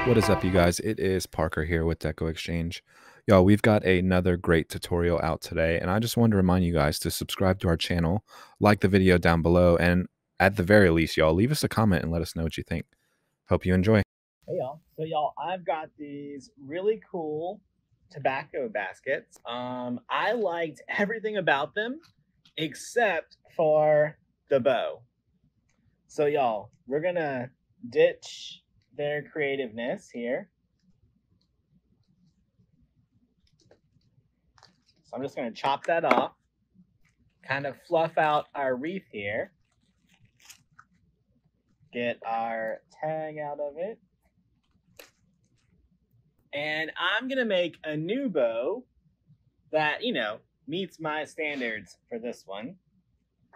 What is up, you guys? It is Parker here with Deco Exchange. Y'all, we've got another great tutorial out today, and I just wanted to remind you guys to subscribe to our channel, like the video down below, and at the very least, y'all, leave us a comment and let us know what you think. Hope you enjoy. Hey y'all. So y'all, I've got these really cool tobacco baskets. I liked everything about them except for the bow. So y'all, we're gonna ditch their creativeness here. So I'm just gonna chop that off, kind of fluff out our wreath here, get our tag out of it. And I'm going to make a new bow that, meets my standards for this one.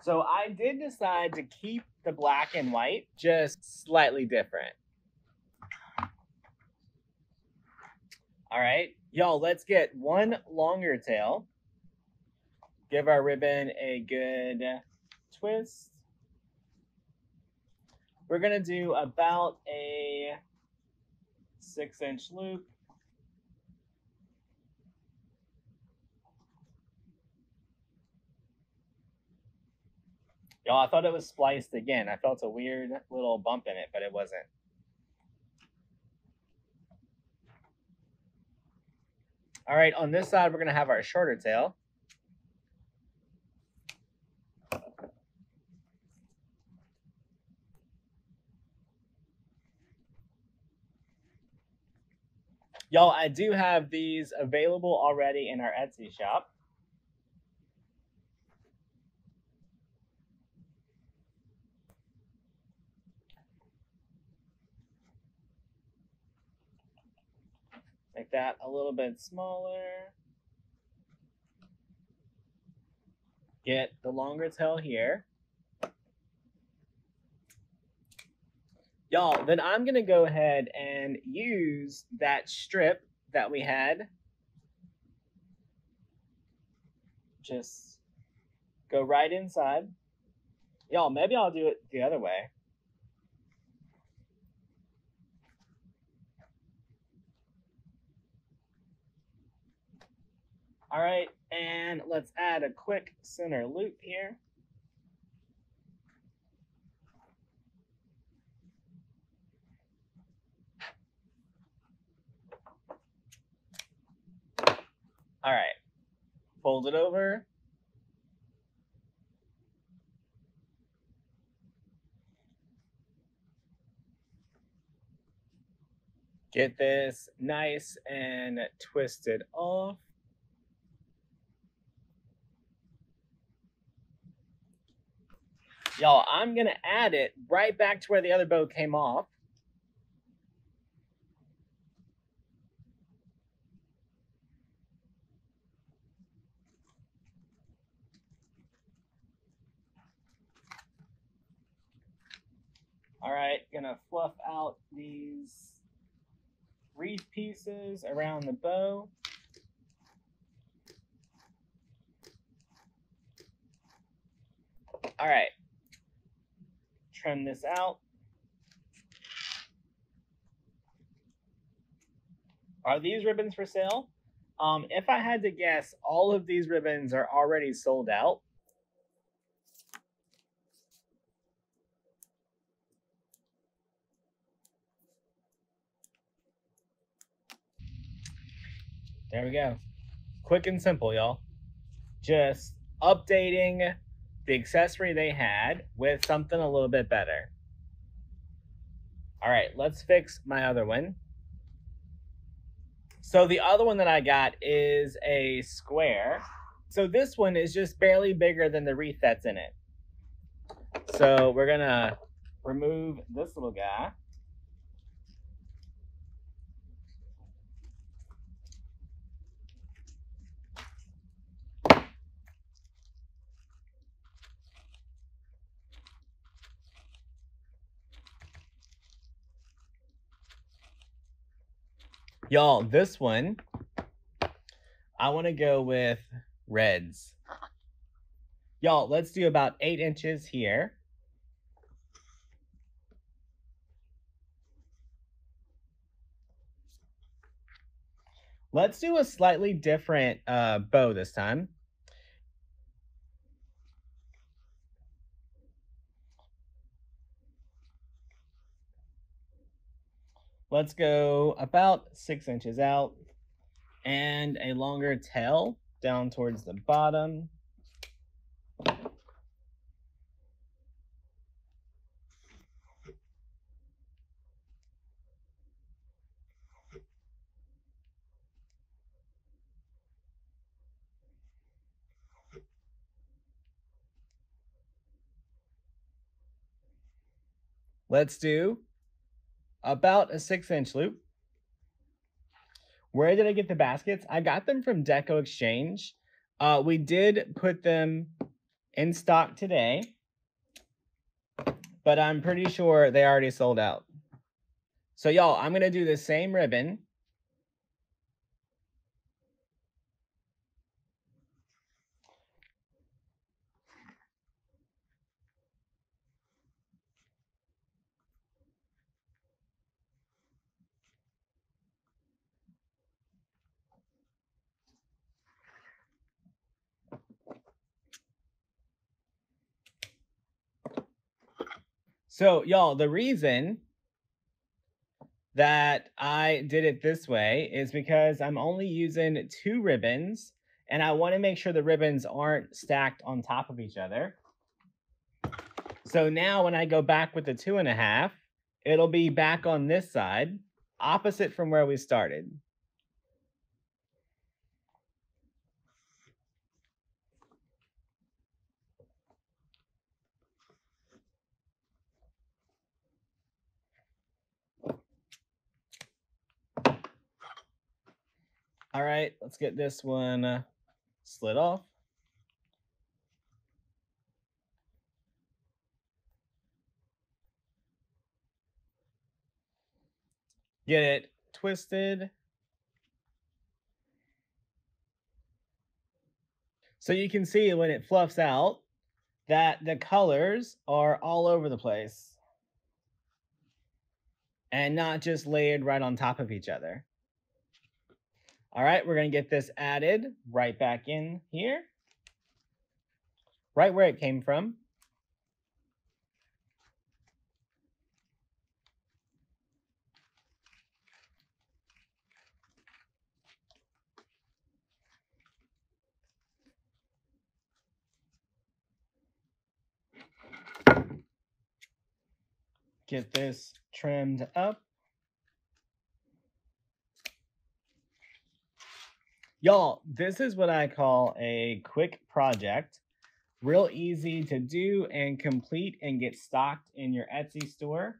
So I did decide to keep the black and white, just slightly different. All right, y'all, let's get one longer tail. Give our ribbon a good twist. We're going to do about a 6-inch loop. Y'all, I thought it was spliced again. I felt a weird little bump in it, but it wasn't. All right, on this side, we're going to have our shorter tail. Y'all, I do have these available already in our Etsy shop. Make that a little bit smaller. Get the longer tail here. Y'all, then I'm going to go ahead and use that strip that we had. Just go right inside. Y'all, maybe I'll do it the other way. All right, and let's add a quick center loop here. All right, fold it over. Get this nice and twisted off. Y'all, I'm going to add it right back to where the other bow came off. All right, gonna fluff out these wreath pieces around the bow. All right, trim this out. Are these ribbons for sale? If I had to guess, all of these ribbons are already sold out. There we go. Quick and simple, y'all. Just updating the accessory they had with something a little bit better. All right, let's fix my other one. So the other one that I got is a square. So this one is just barely bigger than the wreath that's in it. So we're gonna remove this little guy. Y'all, this one, I want to go with reds. Y'all, let's do about 8 inches here. Let's do a slightly different bow this time. Let's go about 6 inches out and a longer tail down towards the bottom. Let's do about a 6-inch loop. Where did I get the baskets? I got them from Deco Exchange. We did put them in stock today, but I'm pretty sure they already sold out. So y'all, I'm gonna do the same ribbon. So y'all, the reason that I did it this way is because I'm only using 2 ribbons and I want to make sure the ribbons aren't stacked on top of each other. So now when I go back with the 2.5, it'll be back on this side, opposite from where we started. All right, let's get this one slid off. Get it twisted. So you can see when it fluffs out that the colors are all over the place and not just layered right on top of each other. All right, we're going to get this added right back in here, right where it came from. Get this trimmed up. Y'all, this is what I call a quick project. Real easy to do and complete and get stocked in your Etsy store.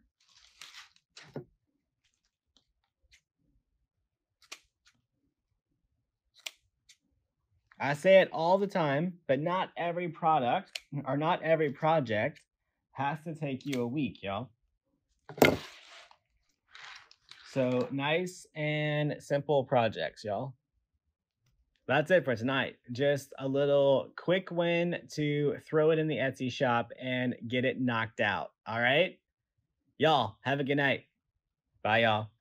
I say it all the time, but not every product or not every project has to take you a week, y'all. So nice and simple projects, y'all. That's it for tonight. Just a little quick win to throw it in the Etsy shop and get it knocked out. All right. Y'all have a good night. Bye, y'all.